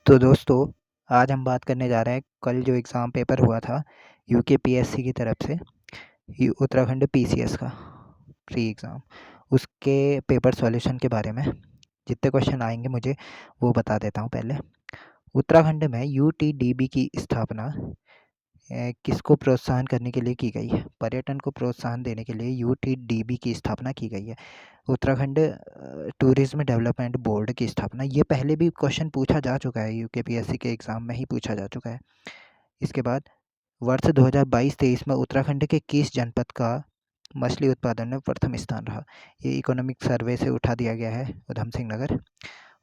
तो दोस्तों, आज हम बात करने जा रहे हैं कल जो एग्ज़ाम पेपर हुआ था यूकेपीएससी की तरफ से, उत्तराखंड पीसीएस का प्री एग्ज़ाम, उसके पेपर सॉल्यूशन के बारे में। जितने क्वेश्चन आएंगे मुझे वो बता देता हूँ पहले। उत्तराखंड में यूटीडीबी की स्थापना किसको प्रोत्साहन करने के लिए की गई है? पर्यटन को प्रोत्साहन देने के लिए यूटीडीबी की स्थापना की गई है। उत्तराखंड टूरिज्म डेवलपमेंट बोर्ड की स्थापना, ये पहले भी क्वेश्चन पूछा जा चुका है, यूकेपीएससी के एग्ज़ाम में ही पूछा जा चुका है। इसके बाद वर्ष 2022-23 में उत्तराखंड के किस जनपद का मछली उत्पादन में प्रथम स्थान रहा? ये इकोनॉमिक सर्वे से उठा दिया गया है, उधम सिंह नगर।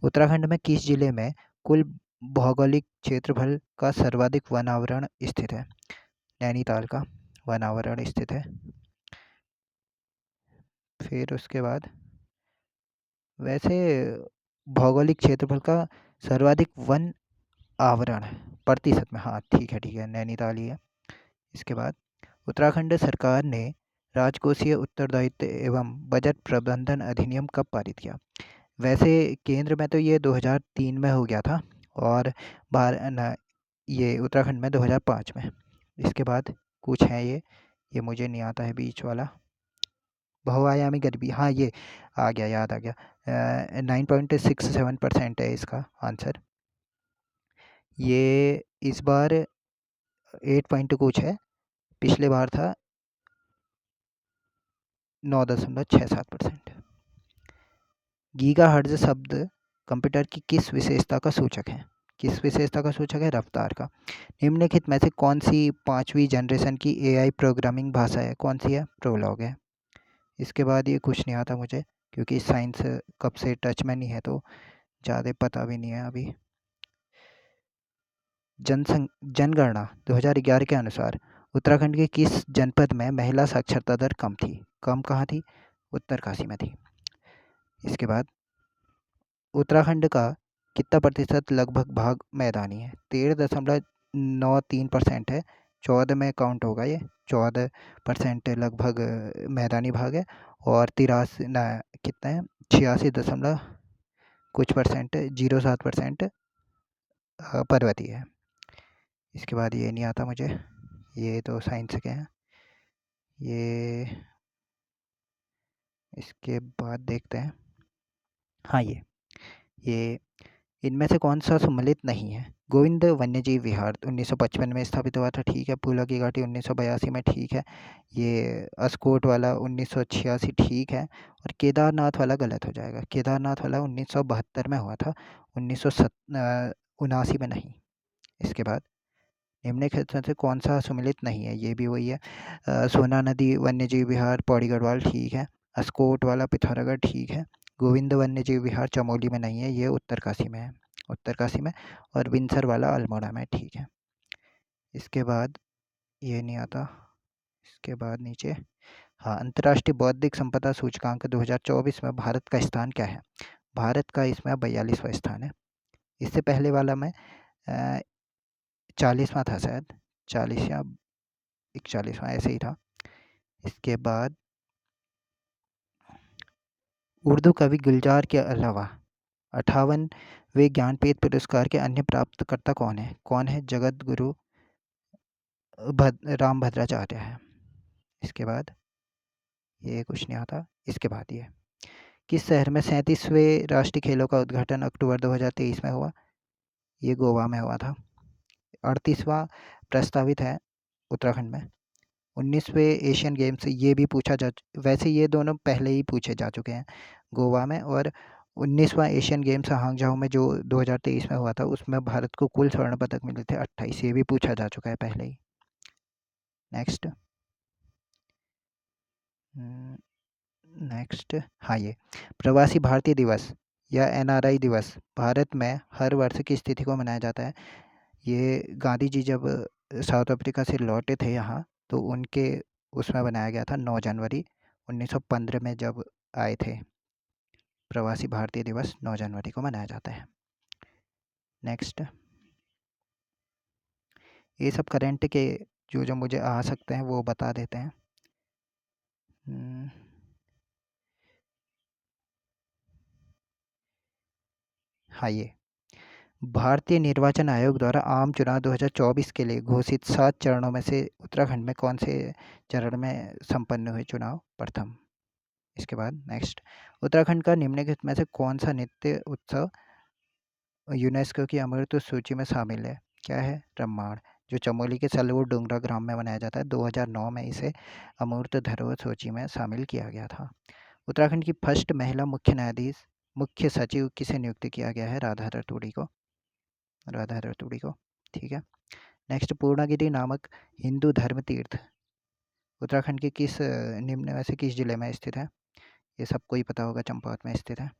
उत्तराखंड में किस जिले में कुल भौगोलिक क्षेत्रफल का सर्वाधिक वन आवरण स्थित है? नैनीताल का वन आवरण स्थित है। फिर उसके बाद वैसे भौगोलिक क्षेत्रफल का सर्वाधिक वन आवरण प्रतिशत में, हाँ ठीक है, नैनीताल ही है। इसके बाद उत्तराखंड सरकार ने राजकोषीय उत्तरदायित्व एवं बजट प्रबंधन अधिनियम कब पारित किया? वैसे केंद्र में तो ये 2003 में हो गया था और ये उत्तराखंड में 2005 में। इसके बाद कुछ है ये मुझे नहीं आता है बीच वाला। बहुआयामी गरीबी, हाँ ये आ गया, याद आ गया। 9.67% है इसका आंसर। ये इस बार 8 पॉइंट कुछ है, पिछले बार था 9.67%। गीगाहर्ट्ज़ शब्द कंप्यूटर की किस विशेषता का सूचक है? किस विशेषता का सूचक है? रफ्तार का। निम्नलिखित में से कौन सी 5वीं जनरेशन की एआई प्रोग्रामिंग भाषा है? कौन सी है? प्रोलॉग है। इसके बाद ये कुछ नहीं आता मुझे, क्योंकि साइंस कब से टच में नहीं है तो ज़्यादा पता भी नहीं है अभी। जनगणना 2011 के अनुसार उत्तराखंड के किस जनपद में महिला साक्षरता दर कम थी? कम कहाँ थी? उत्तरकाशी में थी। इसके बाद उत्तराखंड का कितना प्रतिशत लगभग भाग मैदानी है? 13.93% है। 14 में काउंट होगा ये। 14% लगभग मैदानी भाग है और 83 ना कितना है, 86 दशमलव कुछ परसेंट 07% पर्वतीय है। इसके बाद ये नहीं आता मुझे, ये तो साइंस के हैं ये। इसके बाद देखते हैं, हाँ ये इनमें से कौन सा सम्मिलित नहीं है? गोविंद वन्यजीव विहार 1955 में स्थापित हुआ था, ठीक है। फूला की घाटी 1982 में, ठीक है। ये अस्कोट वाला 1986, ठीक है। और केदारनाथ वाला गलत हो जाएगा, केदारनाथ वाला 1972 में हुआ था, 1979 में नहीं। इसके बाद निम्नलिखित में से कौन सा सम्मिलित नहीं है? ये भी वही है। सोना नदी वन्यजीव विहार पौड़ी गढ़वाल, ठीक है। अस्कोट वाला पिथौरागढ़, ठीक है। गोविंद वन्यजीव विहार चमोली में नहीं है, ये उत्तरकाशी में है, उत्तरकाशी में। और बिनसर वाला अल्मोड़ा में, ठीक है। इसके बाद ये नहीं आता। इसके बाद नीचे, हाँ, अंतर्राष्ट्रीय बौद्धिक संपदा सूचकांक 2024 में भारत का स्थान क्या है? भारत का इसमें 42वां स्थान है। इससे पहले वाला में 40वां था शायद, 40 या 41वां ऐसे ही था। इसके बाद उर्दू कवि गुलजार के अलावा 58वें ज्ञानपीठ पुरस्कार के अन्य प्राप्तकर्ता कौन है? कौन है? जगत गुरु राम भद्राचार्य है। इसके बाद ये कुछ नहीं आता। इसके बाद ये किस शहर में 37वें राष्ट्रीय खेलों का उद्घाटन अक्टूबर 2023 में हुआ? ये गोवा में हुआ था। 38वां प्रस्तावित है उत्तराखंड में। 19वें एशियन गेम्स, ये भी पूछा जा, वैसे ये दोनों पहले ही पूछे जा चुके हैं, गोवा में। और 19वां एशियन गेम्स हांगझाऊ में जो 2023 में हुआ था, उसमें भारत को कुल स्वर्ण पदक मिले थे 28, ये भी पूछा जा चुका है पहले ही। नेक्स्ट नेक्स्ट, हाँ ये प्रवासी भारतीय दिवस या एनआरआई दिवस भारत में हर वर्ष की स्थिति को मनाया जाता है। ये गांधी जी जब साउथ अफ्रीका से लौटे थे यहाँ, तो उनके उसमें बनाया गया था 9 जनवरी 1915 में जब आए थे। प्रवासी भारतीय दिवस 9 जनवरी को मनाया जाता है। नेक्स्ट, ये सब करंट के जो जो मुझे आ सकते हैं वो बता देते हैं। हाँ ये भारतीय निर्वाचन आयोग द्वारा आम चुनाव 2024 के लिए घोषित 7 चरणों में से उत्तराखंड में कौन से चरण में संपन्न हुए चुनाव प्रथम? इसके बाद नेक्स्ट, उत्तराखंड का निम्नलिखित में से कौन सा नृत्य उत्सव यूनेस्को की अमृत सूची में शामिल है? क्या है? रम्माण, जो चमोली के सलवू डोंगरा ग्राम में मनाया जाता है। 2009 में इसे अमूर्त धरोहर सूची में शामिल किया गया था। उत्तराखंड की फर्स्ट महिला मुख्य सचिव किसे नियुक्त किया गया है? राधा रतूड़ी को। राधा रतूड़ी को, ठीक है। नेक्स्ट, पूर्णागिरि नामक हिंदू धर्म तीर्थ उत्तराखंड के किस निम्न में से किस जिले में स्थित है? ये सबको ही पता होगा, चंपावत में स्थित है।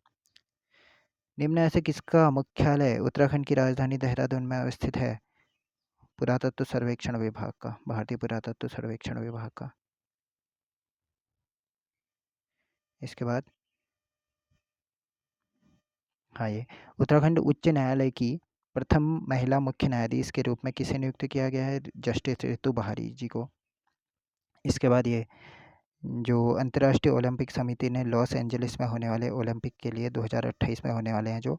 निम्न में से किसका मुख्यालय उत्तराखंड की राजधानी देहरादून में अवस्थित है? पुरातत्व सर्वेक्षण विभाग का, भारतीय पुरातत्व सर्वेक्षण विभाग का। इसके बाद हाँ, ये उत्तराखंड उच्च न्यायालय की प्रथम महिला मुख्य न्यायाधीश के रूप में किसे नियुक्त किया गया है? जस्टिस रितु बहारी जी को। इसके बाद ये जो अंतर्राष्ट्रीय ओलंपिक समिति ने लॉस एंजलिस में होने वाले ओलंपिक के लिए 2028 में होने वाले हैं जो,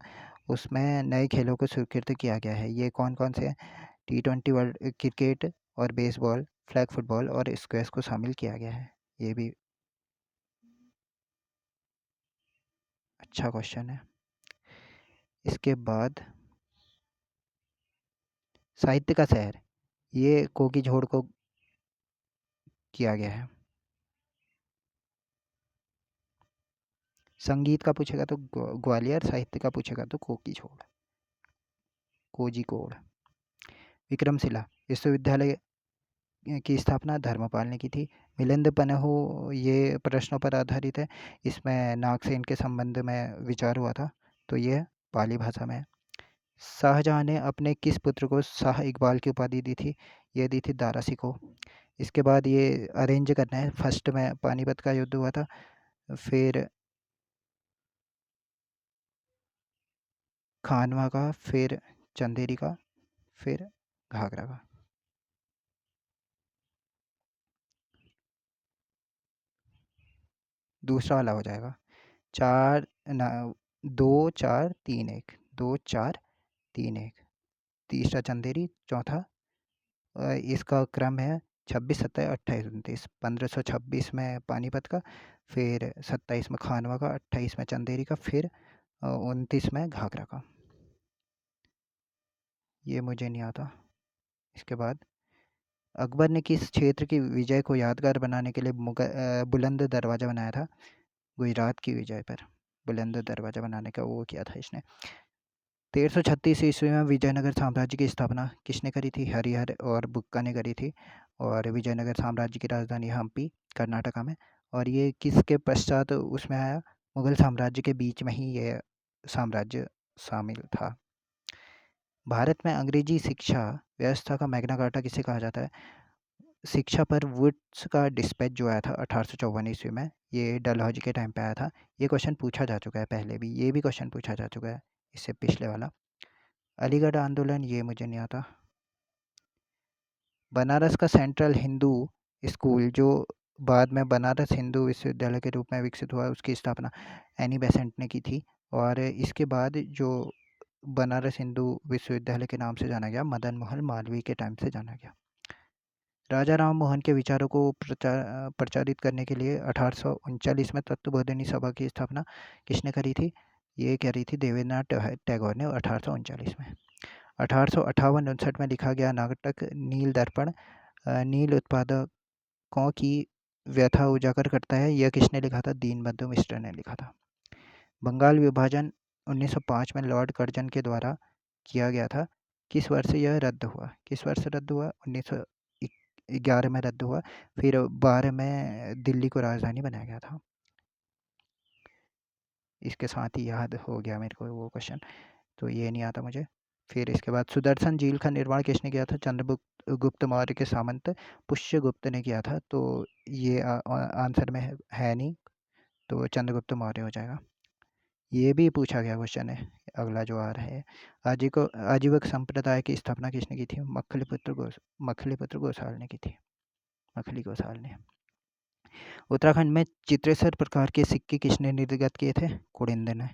उसमें नए खेलों को स्वीकृत किया गया है। ये कौन कौन से हैं? T20 वर्ल्ड क्रिकेट और बेसबॉल, फ्लैग फुटबॉल और स्क्वैश को शामिल किया गया है। ये भी अच्छा क्वेश्चन है। इसके बाद साहित्य का शहर, ये कोकीझोड़ को किया गया है। संगीत का पूछेगा तो ग्वालियर, साहित्य का पूछेगा तो कोकीझोड़, कोझिकोड। विक्रमशिला विश्वविद्यालय की स्थापना धर्मपाल ने की थी। मिलिंद पनहु, ये प्रश्नों पर आधारित है। इसमें नागसेन के संबंध में विचार हुआ था, तो ये पाली भाषा में है। शाहजहाँ ने अपने किस पुत्र को शाह इकबाल की उपाधि दी थी? ये दी थी दारासी को। इसके बाद ये अरेंज करना है। फर्स्ट में पानीपत का युद्ध हुआ था, फिर खानवा का, फिर चंदेरी का, फिर घाघरा का। दूसरा वाला हो जाएगा 4 ना 2 4 3 1, 2 4 3 1। तीसरा चंदेरी, चौथा इसका क्रम है 26 27 28 29। 1526 में पानीपत का, फिर 27 में खानवा का, 28 में चंदेरी का, फिर 29 में घाघरा का। ये मुझे नहीं आता। इसके बाद अकबर ने किस क्षेत्र की विजय को यादगार बनाने के लिए बुलंद दरवाज़ा बनाया था? गुजरात की विजय पर बुलंद दरवाज़ा बनाने का वो किया था इसने। 1336 ईस्वी में विजयनगर साम्राज्य की स्थापना किसने करी थी? हरिहर और बुक्का ने करी थी। और विजयनगर साम्राज्य की राजधानी हम्पी, कर्नाटका में। और ये किसके पश्चात उसमें आया? मुगल साम्राज्य के बीच में ही ये साम्राज्य शामिल था। भारत में अंग्रेजी शिक्षा व्यवस्था का मैग्ना कार्टा किसे कहा जाता है? शिक्षा पर वुड्स का डिस्पैच जो आया था 1854 ईस्वी में, ये डलहौजी के टाइम पे आया था। ये क्वेश्चन पूछा जा चुका है पहले भी, ये भी क्वेश्चन पूछा जा चुका है इससे पिछले वाला। अलीगढ़ आंदोलन, ये मुझे नहीं आता। बनारस का सेंट्रल हिंदू स्कूल जो बाद में बनारस हिंदू विश्वविद्यालय के रूप में विकसित हुआ, उसकी स्थापना एनी बेसेंट ने की थी। और इसके बाद जो बनारस हिंदू विश्वविद्यालय के नाम से जाना गया, मदन मोहन मालवीय के टाइम से जाना गया। राजा राम मोहन के विचारों को प्रचारित करने के लिए 1839 में तत्वबोधिनी सभा की स्थापना किसने करी थी? ये करी थी देवेंद्रनाथ टैगोर ने 1839 में। 1858-59 में लिखा गया नाटक नील दर्पण नील उत्पादकों की व्यथा उजागर करता है, यह किसने लिखा था? दीनबंधु मिश्र ने लिखा था। बंगाल विभाजन 1905 में लॉर्ड कर्जन के द्वारा किया गया था। किस वर्ष यह रद्द हुआ? किस वर्ष रद्द हुआ? 1911 में रद्द हुआ। फिर 12 में दिल्ली को राजधानी बनाया गया था। इसके साथ ही याद हो गया मेरे को वो क्वेश्चन, तो ये नहीं आता मुझे। फिर इसके बाद सुदर्शन झील का निर्माण किसने किया था? चंद्रगुप्त गुप्त मौर्य के सामंत पुष्यगुप्त ने किया था। तो ये आंसर में है नहीं, तो चंद्रगुप्त मौर्य हो जाएगा। ये भी पूछा गया क्वेश्चन है। अगला जो आ रहा है, आजीवक संप्रदाय की स्थापना किसने की थी? मखलीपुत्र गोसाल ने की थी। मखली गोसाल ने। उत्तराखंड में चित्रेश्वर प्रकार के सिक्के किसने निर्गत किए थे? कुड़िंद ने।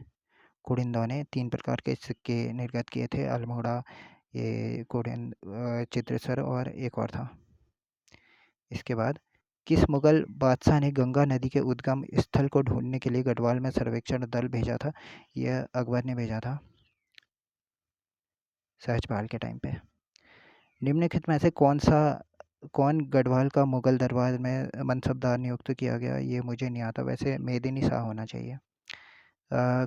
कुनिंदा ने 3 प्रकार के सिक्के निर्गत किए थे, अल्मोड़ा, ये चित्रेश्वर और एक और था। इसके बाद किस मुगल बादशाह ने गंगा नदी के उद्गम स्थल को ढूंढने के लिए गढ़वाल में सर्वेक्षण दल भेजा था? यह अकबर ने भेजा था सहजपाल के टाइम पे। निम्नलिखित में से कौन गढ़वाल का मुगल दरबार में मनसबदार नियुक्त किया गया? ये मुझे नहीं आता, वैसे मेदिनी शाह होना चाहिए।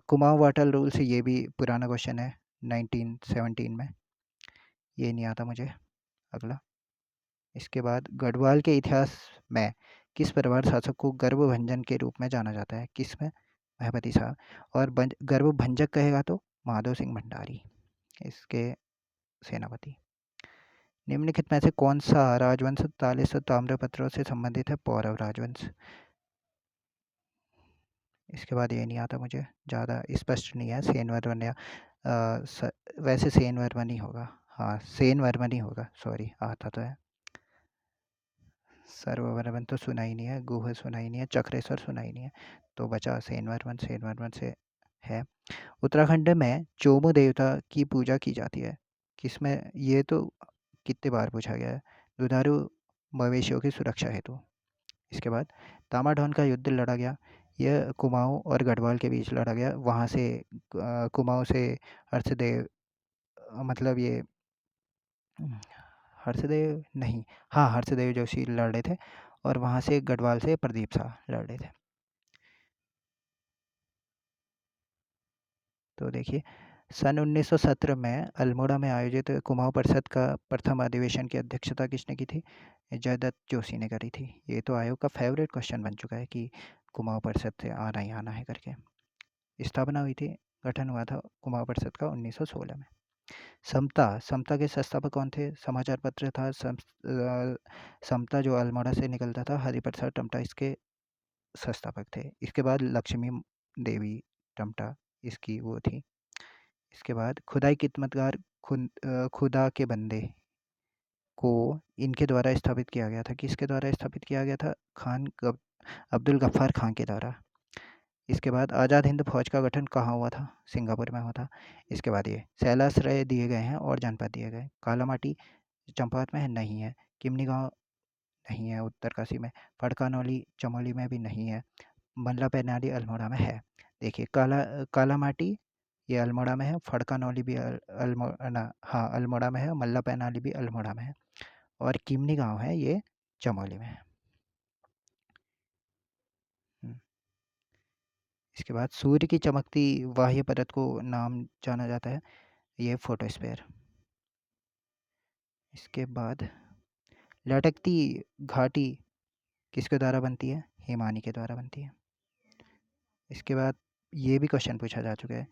कुमाऊं वाटल रूल से, ये भी पुराना क्वेश्चन है 1917 में, ये नहीं आता मुझे। अगला, इसके बाद गढ़वाल के इतिहास में किस परिवार शासक को गर्भभंजन के रूप में जाना जाता है? किसमें? महपति शाह। और गर्भभंजक कहेगा तो माधव सिंह भंडारी, इसके सेनापति। निम्नलिखित में से कौन सा राजवंश तालिस ताम्रपत्रों से संबंधित है? पौरव राजवंश। इसके बाद ये नहीं आता मुझे, ज़्यादा स्पष्ट नहीं है। सेन वर्मन या वैसे सेन वर्मन ही होगा। हाँ, सेन वर्मन ही होगा, सॉरी, आता तो है। सर्ववर्मन तो सुना ही नहीं है, गुह सुना ही नहीं है, चक्रेश्वर सुना ही नहीं है, तो बचा सेन वर्मन से है। उत्तराखंड में चोमू देवता की पूजा की जाती है, किसमें? ये तो कितने बार पूछा गया है। दुधारू मवेशियों की सुरक्षा हेतु। इसके बाद तामाढौन का युद्ध लड़ा गया, यह कुमाऊं और गढ़वाल के बीच लड़ा गया। वहाँ से कुमाऊं से हर्षदेव, मतलब ये हर्षदेव नहीं, हाँ, हर्षदेव जोशी लड़ रहे थे, और वहाँ से गढ़वाल से प्रदीप शाह लड़ रहे थे। तो देखिए, सन 1917 में अल्मोड़ा में आयोजित कुमाऊं परिषद का प्रथम अधिवेशन की अध्यक्षता किसने की थी? जयदत्त जोशी ने करी थी। ये तो आयोग का फेवरेट क्वेश्चन बन चुका है कि कुमाऊं परिषद से आना ही आना है करके। स्थापना हुई थी, गठन हुआ था कुमाऊं परिषद का 1916 में। समता के संस्थापक कौन थे? समाचार पत्र था समता, जो अल्मोड़ा से निकलता था। हरिप्रसाद टमटा इसके संस्थापक थे। इसके बाद लक्ष्मी देवी टमटा इसकी वो थी। इसके बाद खुदाई खिदमतगार खुदा के बंदे को इनके द्वारा स्थापित किया गया था। किसके द्वारा स्थापित किया गया था? अब्दुल गफ्फार खान के द्वारा। इसके बाद आज़ाद हिंद फौज का गठन कहाँ हुआ था? सिंगापुर में हुआ था। इसके बाद ये शैलाश्रय दिए गए हैं और जनपद दिए गए। कालामाटी चंपावत में है? नहीं है। किमनी गांव नहीं है उत्तरकाशी में। फड़कानौली चमोली में भी नहीं है। मल्ला पैनाली अल्मोड़ा में है। देखिए, कालामाटी ये अल्मोड़ा में है, फड़कानौली भी हाँ, अल्मोड़ा में है, मल्ला पैनाली भी अल्मोड़ा में है, और किमनी गांव है ये चमोली में है। इसके बाद सूर्य की चमकती बाह्य परत को नाम जाना जाता है, ये फोटोस्फीयर। इसके बाद लटकती घाटी किसके द्वारा बनती है? हिमानी के द्वारा बनती है। इसके बाद ये भी क्वेश्चन पूछा जा चुका है,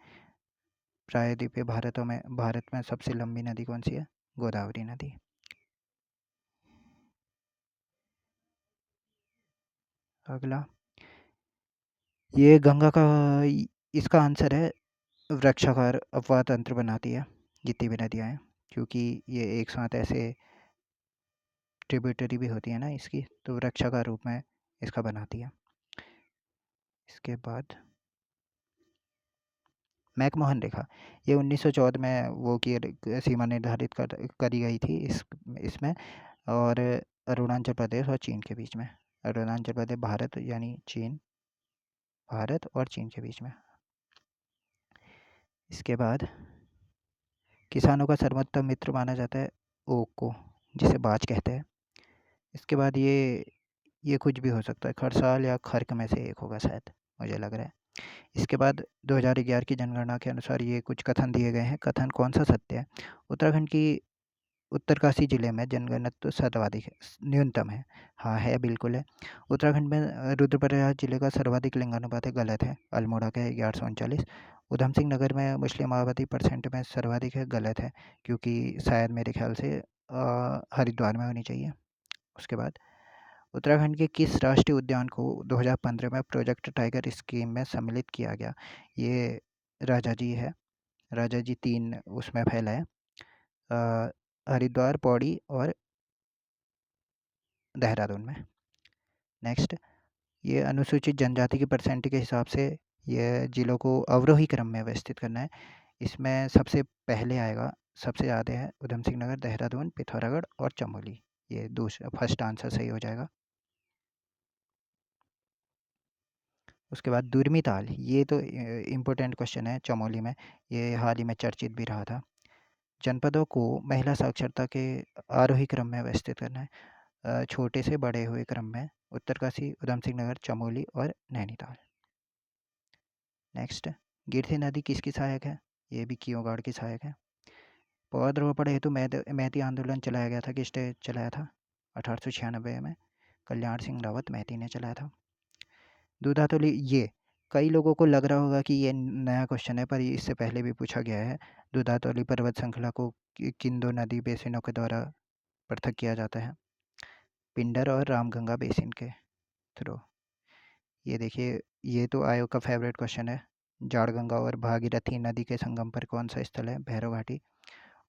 प्रायद्वीपीय भारत में सबसे लंबी नदी कौन सी है? गोदावरी नदी। अगला, ये गंगा का, इसका आंसर है वृक्षाकार अपवाह तंत्र बनाती है जितनी भी नदियाँ हैं, क्योंकि ये एक साथ ऐसे ट्रिब्यूटरी भी होती है ना इसकी, तो वृक्षाकार रूप में इसका बनाती है। इसके बाद मैकमोहन रेखा, ये 1914 में वो की सीमा निर्धारित करी गई थी इसमें, और अरुणाचल प्रदेश और चीन के बीच में। अरुणाचल प्रदेश भारत यानी चीन, भारत और चीन के बीच में। इसके बाद किसानों का सर्वोत्तम मित्र माना जाता है ओक को, जिसे बाज कहते हैं। इसके बाद ये कुछ भी हो सकता है, खरसाल या खर्क में से एक होगा शायद, मुझे लग रहा है। इसके बाद 2011 की जनगणना के अनुसार ये कुछ कथन दिए गए हैं, कथन कौन सा सत्य है? उत्तराखंड की उत्तरकाशी जिले में जनघनत्व सर्वाधिक है, न्यूनतम है। हाँ है, बिल्कुल है। उत्तराखंड में रुद्रप्रयाग जिले का सर्वाधिक लिंगानुपात है, गलत है। अल्मोड़ा का है 1139। उधम सिंह नगर में मुस्लिम आबादी परसेंट में सर्वाधिक है, गलत है, क्योंकि शायद मेरे ख्याल से हरिद्वार में होनी चाहिए। उसके बाद उत्तराखंड के किस राष्ट्रीय उद्यान को 2015 में प्रोजेक्ट टाइगर स्कीम में सम्मिलित किया गया? ये राजाजी है, राजाजी 3 उसमें फैला है, हरिद्वार, पौड़ी और देहरादून में। नेक्स्ट, ये अनुसूचित जनजाति की परसेंट के हिसाब से ये जिलों को अवरोही क्रम में व्यवस्थित करना है। इसमें सबसे पहले आएगा, सबसे ज़्यादा है उधम सिंह नगर, देहरादून, पिथौरागढ़ और चमोली। ये दूसरा फर्स्ट आंसर सही हो जाएगा। उसके बाद दुर्मी ताल, ये तो इम्पोर्टेंट क्वेश्चन है चमोली में, ये हाल ही में चर्चित भी रहा था। जनपदों को महिला साक्षरता के आरोही क्रम में व्यवस्थित करना है, छोटे से बड़े हुए क्रम में, उत्तरकाशी, उधम सिंह नगर, चमोली और नैनीताल। नेक्स्ट, गिरती नदी किसकी सहायक है? ये भी कियोगाड़ की सहायक है। पौधरोपण हेतु मैती आंदोलन चलाया गया था, किसने चलाया था? 1896 में कल्याण सिंह रावत मैती ने चलाया था। दूधातोली, ये कई लोगों को लग रहा होगा कि ये नया क्वेश्चन है, पर ये इससे पहले भी पूछा गया है। दूधातोली पर्वत श्रृंखला को किन दो नदी बेसिनों के द्वारा पृथक किया जाता है? पिंडर और रामगंगा बेसिन के थ्रू। ये देखिए, ये तो आयोग का फेवरेट क्वेश्चन है। जाड़गंगा और भागीरथी नदी के संगम पर कौन सा स्थल है? भैरव घाटी।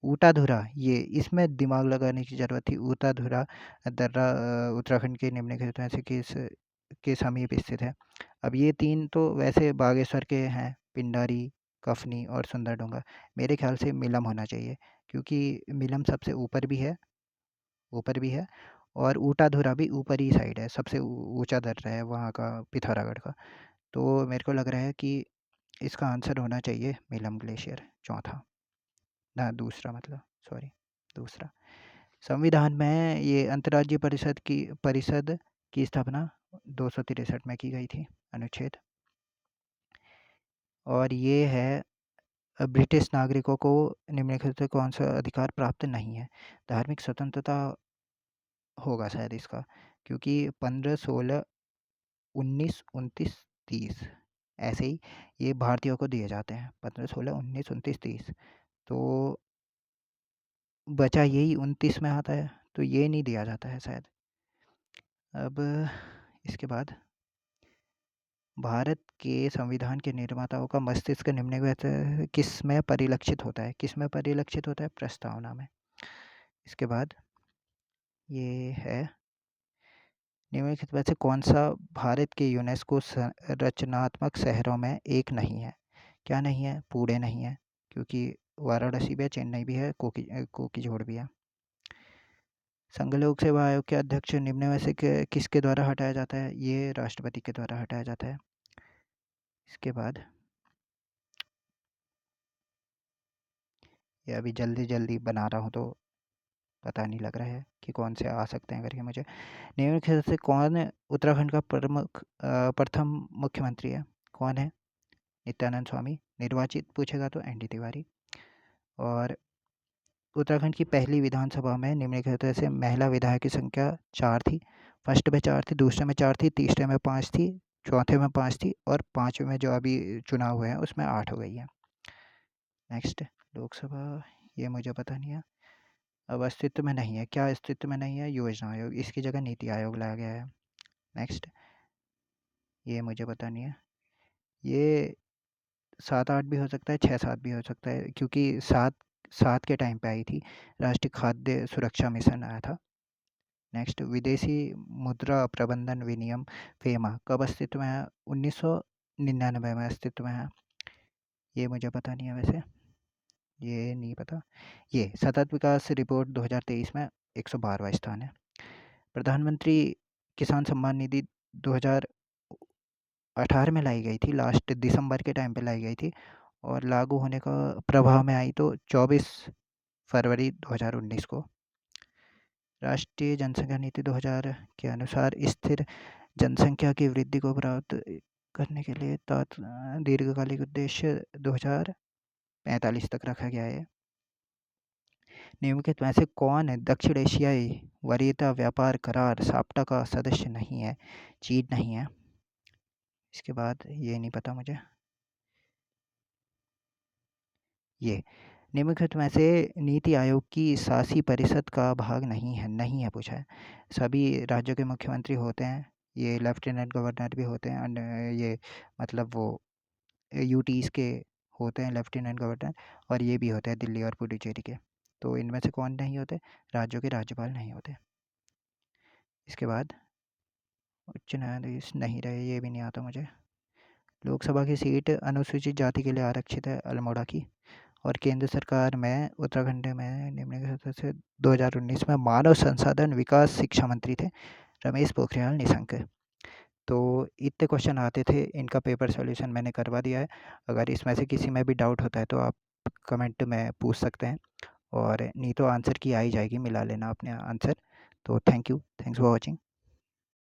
ऊटाधुरा, ये इसमें दिमाग लगाने की ज़रूरत थी। ऊटाधुरा दर्रा उत्तराखंड के निम्नलिखित में से किस के समीप स्थित है? अब ये तीन तो वैसे बागेश्वर के हैं, पिंडारी, कफनी और सुंदरडोंगा। मेरे ख्याल से मिलम होना चाहिए, क्योंकि मिलम सबसे ऊपर भी है और ऊटाधुरा भी ऊपरी साइड है, सबसे ऊंचा दर्रा है वहाँ का, पिथौरागढ़ का। तो मेरे को लग रहा है कि इसका आंसर होना चाहिए मिलम ग्लेशियर, चौथा, ना दूसरा, मतलब सॉरी, दूसरा। संविधान में ये अंतर्राज्यीय परिषद की स्थापना 263 में की गई थी, अनुच्छेद। और ये है, ब्रिटिश नागरिकों को निम्नलिखित से कौन सा अधिकार प्राप्त नहीं है? धार्मिक स्वतंत्रता होगा शायद इसका, क्योंकि 15, 16, 19, 29, 30 ऐसे ही ये भारतीयों को दिए जाते हैं, 15, 16, 19, 29, 30। तो बचा यही 29 में आता है, तो ये नहीं दिया जाता है शायद। अब इसके बाद, भारत के संविधान के निर्माताओं का मस्तिष्क निम्नलिखित किस में परिलक्षित होता है? किस में परिलक्षित होता है? प्रस्तावना में। इसके बाद ये है, निम्नलिखित में से कौन सा भारत के यूनेस्को रचनात्मक शहरों में एक नहीं है? क्या नहीं है? पुणे नहीं है, क्योंकि वाराणसी भी है, चेन्नई भी है, कोकीझोड़ भी है। संघ लोक सेवा आयोग के अध्यक्ष निम्न में से किसके द्वारा हटाया जाता है? ये राष्ट्रपति के द्वारा हटाया जाता है। इसके बाद ये अभी जल्दी जल्दी बना रहा हूँ, तो पता नहीं लग रहा है कि कौन से आ सकते हैं करके मुझे। निम्नलिखित से कौन उत्तराखंड का प्रथम मुख्यमंत्री है? कौन है? नित्यानंद स्वामी। निर्वाचित पूछेगा तो एन डी तिवारी। और उत्तराखंड की पहली विधानसभा में निम्नलिखित से महिला विधायक की संख्या 4 थी। फर्स्ट में 4 थी, दूसरे में 4 थी, तीसरे में 5 थी, चौथे में 5 थी और पाँचवें में जो अभी चुनाव हुए हैं उसमें 8 हो गई है। नेक्स्ट, लोकसभा, ये मुझे पता नहीं है। अब अस्तित्व में नहीं है, क्या अस्तित्व में नहीं है? योजना आयोग, इसकी जगह नीति आयोग लाया गया है। नेक्स्ट, ये मुझे पता नहीं है। ये 7-8 भी हो सकता है, 6-7 भी हो सकता है, क्योंकि 7 के टाइम पे आई थी, राष्ट्रीय खाद्य सुरक्षा मिशन आया था। नेक्स्ट, विदेशी मुद्रा प्रबंधन विनियम फेमा कब अस्तित्व में है? 1999 में अस्तित्व में है। ये मुझे पता नहीं है वैसे, ये नहीं पता। ये सतत विकास रिपोर्ट 2023 में 112वां स्थान है। प्रधानमंत्री किसान सम्मान निधि 2018 में लाई गई थी, लास्ट दिसंबर के टाइम पे लाई गई थी, और लागू होने का प्रभाव में आई तो 24 फरवरी 2019 को। राष्ट्रीय जनसंख्या नीति 2000 के अनुसार स्थिर जनसंख्या की वृद्धि को प्राप्त करने के लिए दीर्घकालिक उद्देश्य 2045 तक रखा गया है। निम्नलिखित में से कौन दक्षिण एशियाई वरीयता व्यापार करार साप्टा का सदस्य नहीं है? चीन नहीं है। इसके बाद ये नहीं पता मुझे। ये निम्नलिखित में से नीति आयोग की शासी परिषद का भाग नहीं है पूछा है। सभी राज्यों के मुख्यमंत्री होते हैं, ये लेफ्टिनेंट गवर्नर भी होते हैं, ये मतलब वो यूटीज़ के होते हैं लेफ्टिनेंट गवर्नर, और ये भी होते हैं दिल्ली और पुडुचेरी के। तो इनमें से कौन नहीं होते? राज्यों के राज्यपाल नहीं होते। इसके बाद उच्च न्यायाधीश नहीं रहे, ये भी नहीं आता मुझे। लोकसभा की सीट अनुसूचित जाति के लिए आरक्षित है अल्मोड़ा की। और केंद्र सरकार में उत्तराखंड में निम्नलिखित सदस्य 2019 में मानव संसाधन विकास शिक्षा मंत्री थे रमेश पोखरियाल निशंक। तो इतने क्वेश्चन आते थे, इनका पेपर सॉल्यूशन मैंने करवा दिया है। अगर इसमें से किसी में भी डाउट होता है तो आप कमेंट में पूछ सकते हैं, और नहीं तो आंसर की आ ही जाएगी, मिला लेना अपने आंसर। तो thank you, thanks for watching.